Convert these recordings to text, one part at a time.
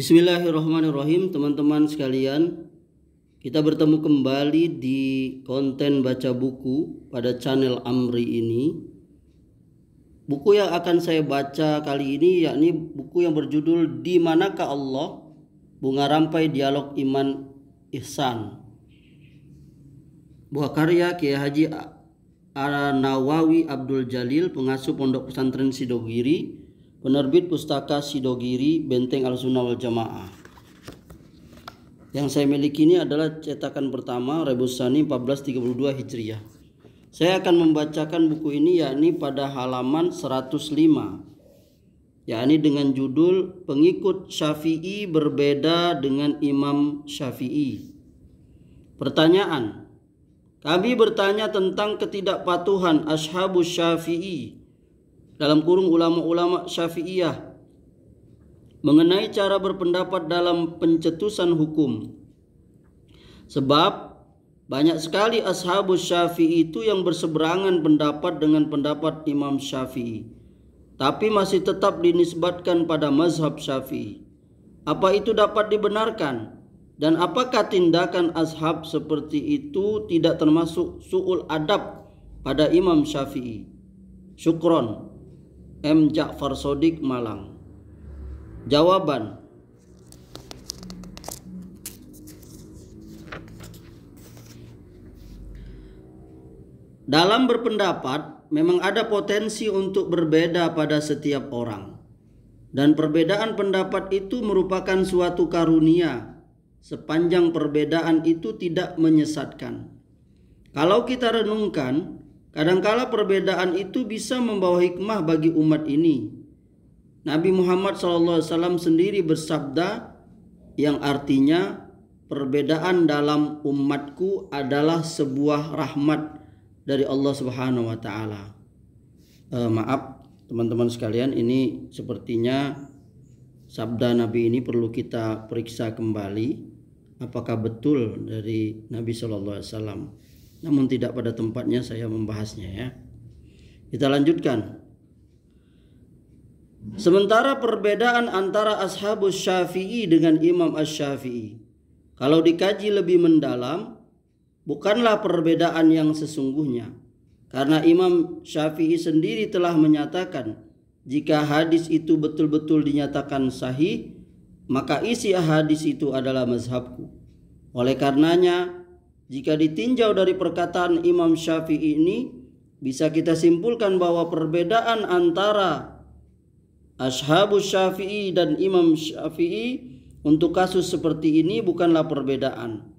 Bismillahirrahmanirrahim, teman-teman sekalian. Kita bertemu kembali di konten baca buku pada channel Amri ini. Buku yang akan saya baca kali ini yakni buku yang berjudul Di Manakah Allah? Bunga Rampai Dialog Iman Ihsan. Buah karya Kiai Haji Nawawi Abdul Jalil, pengasuh Pondok Pesantren Sidogiri, penerbit Pustaka Sidogiri, Benteng Al-Sunnah wal Jamaah. Yang saya miliki ini adalah cetakan pertama Rebusani 1432 Hijriah. Saya akan membacakan buku ini yakni pada halaman 105, yakni dengan judul Pengikut Syafi'i berbeda dengan Imam Syafi'i. Pertanyaan: kami bertanya tentang ketidakpatuhan Ashabus Syafi'i dalam kurung ulama-ulama Syafi'iyah mengenai cara berpendapat dalam pencetusan hukum. Sebab banyak sekali Ashabus Syafi'i itu yang berseberangan pendapat dengan pendapat Imam Syafi'i, tapi masih tetap dinisbatkan pada mazhab Syafi'i. Apa itu dapat dibenarkan? Dan apakah tindakan ashab seperti itu tidak termasuk su'ul adab pada Imam Syafi'i? Syukron. M. Ja'far Sodik, Malang. Jawaban: dalam berpendapat memang ada potensi untuk berbeda pada setiap orang, dan perbedaan pendapat itu merupakan suatu karunia sepanjang perbedaan itu tidak menyesatkan. Kalau kita renungkan, kadangkala perbedaan itu bisa membawa hikmah bagi umat ini. Nabi Muhammad SAW sendiri bersabda yang artinya perbedaan dalam umatku adalah sebuah rahmat dari Allah Subhanahu wa Ta'ala. Maaf teman-teman sekalian, ini sepertinya sabda Nabi ini perlu kita periksa kembali apakah betul dari Nabi SAW. Namun tidak pada tempatnya saya membahasnya ya. Kita lanjutkan. Sementara perbedaan antara Ashabus Syafi'i dengan Imam Asy-Syafi'i, kalau dikaji lebih mendalam, bukanlah perbedaan yang sesungguhnya. Karena Imam Syafi'i sendiri telah menyatakan, jika hadis itu betul-betul dinyatakan sahih, maka isi hadis itu adalah mazhabku. Oleh karenanya, jika ditinjau dari perkataan Imam Syafi'i ini, bisa kita simpulkan bahwa perbedaan antara Ashabus Syafi'i dan Imam Syafi'i untuk kasus seperti ini bukanlah perbedaan.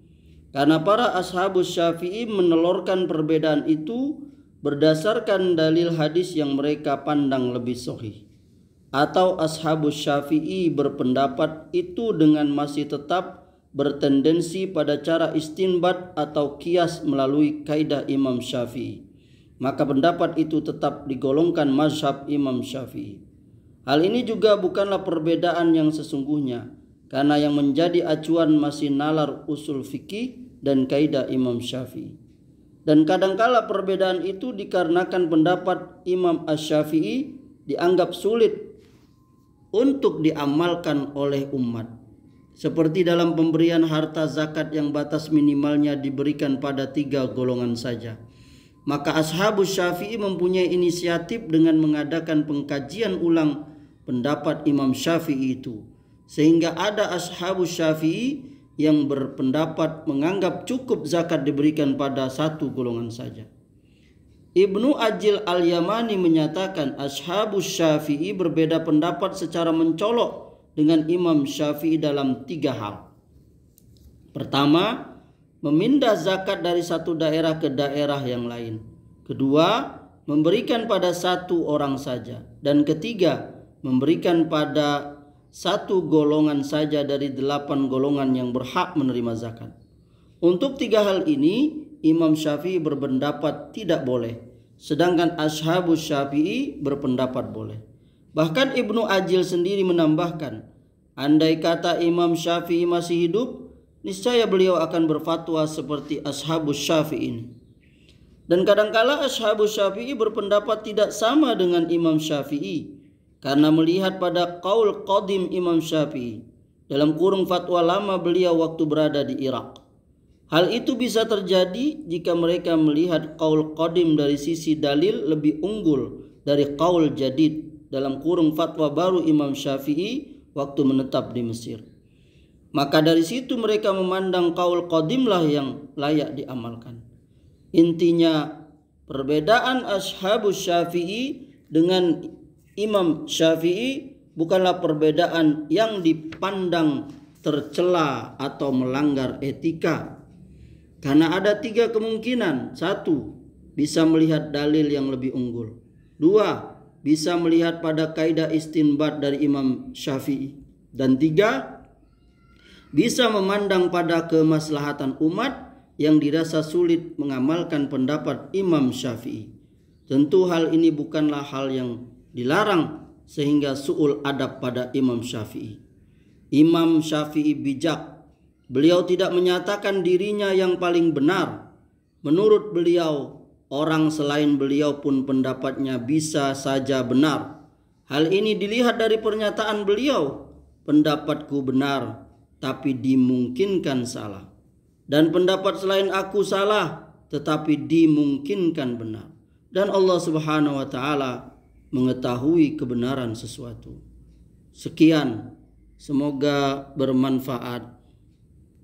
Karena para Ashabus Syafi'i menelurkan perbedaan itu berdasarkan dalil hadis yang mereka pandang lebih sahih. Atau Ashabus Syafi'i berpendapat itu dengan masih tetap bertendensi pada cara istinbat atau kias melalui kaidah Imam Syafi'i, maka pendapat itu tetap digolongkan mazhab Imam Syafi'i. Hal ini juga bukanlah perbedaan yang sesungguhnya, karena yang menjadi acuan masih nalar usul fikih dan kaidah Imam Syafi'i. Dan kadangkala perbedaan itu dikarenakan pendapat Imam Asy-Syafi'i dianggap sulit untuk diamalkan oleh umat, seperti dalam pemberian harta zakat yang batas minimalnya diberikan pada 3 golongan saja. Maka Ashabus Syafi'i mempunyai inisiatif dengan mengadakan pengkajian ulang pendapat Imam Syafi'i itu, sehingga ada Ashabus Syafi'i yang berpendapat menganggap cukup zakat diberikan pada 1 golongan saja. Ibnu Ajil Al-Yamani menyatakan Ashabus Syafi'i berbeda pendapat secara mencolok dengan Imam Syafi'i dalam 3 hal. Pertama, memindah zakat dari satu daerah ke daerah yang lain. Kedua, memberikan pada 1 orang saja. Dan ketiga, memberikan pada 1 golongan saja dari 8 golongan yang berhak menerima zakat. Untuk 3 hal ini, Imam Syafi'i berpendapat tidak boleh, sedangkan Ashabus Syafi'i berpendapat boleh. Bahkan Ibnu Ajil sendiri menambahkan, andai kata Imam Syafi'i masih hidup, niscaya beliau akan berfatwa seperti Ashabus Syafi'i ini. Dan kadangkala Ashabus Syafi'i berpendapat tidak sama dengan Imam Syafi'i, karena melihat pada qaul qadim Imam Syafi'i dalam kurung fatwa lama beliau waktu berada di Irak. Hal itu bisa terjadi jika mereka melihat qaul qadim dari sisi dalil lebih unggul dari qaul jadid dalam kurung fatwa baru Imam Syafi'i waktu menetap di Mesir. Maka dari situ mereka memandang qaul qadimlah yang layak diamalkan. Intinya, perbedaan ashabus Syafi'i dengan Imam Syafi'i bukanlah perbedaan yang dipandang tercela atau melanggar etika. Karena ada 3 kemungkinan. 1, bisa melihat dalil yang lebih unggul. 2, bisa melihat pada kaidah istinbat dari Imam Syafi'i. Dan 3, bisa memandang pada kemaslahatan umat yang dirasa sulit mengamalkan pendapat Imam Syafi'i. Tentu hal ini bukanlah hal yang dilarang sehingga su'ul adab pada Imam Syafi'i. Imam Syafi'i bijak. Beliau tidak menyatakan dirinya yang paling benar. Menurut beliau, orang selain beliau pun pendapatnya bisa saja benar. Hal ini dilihat dari pernyataan beliau, pendapatku benar, tapi dimungkinkan salah. Dan pendapat selain aku salah, tetapi dimungkinkan benar. Dan Allah Subhanahu wa Ta'ala mengetahui kebenaran sesuatu. Sekian, semoga bermanfaat.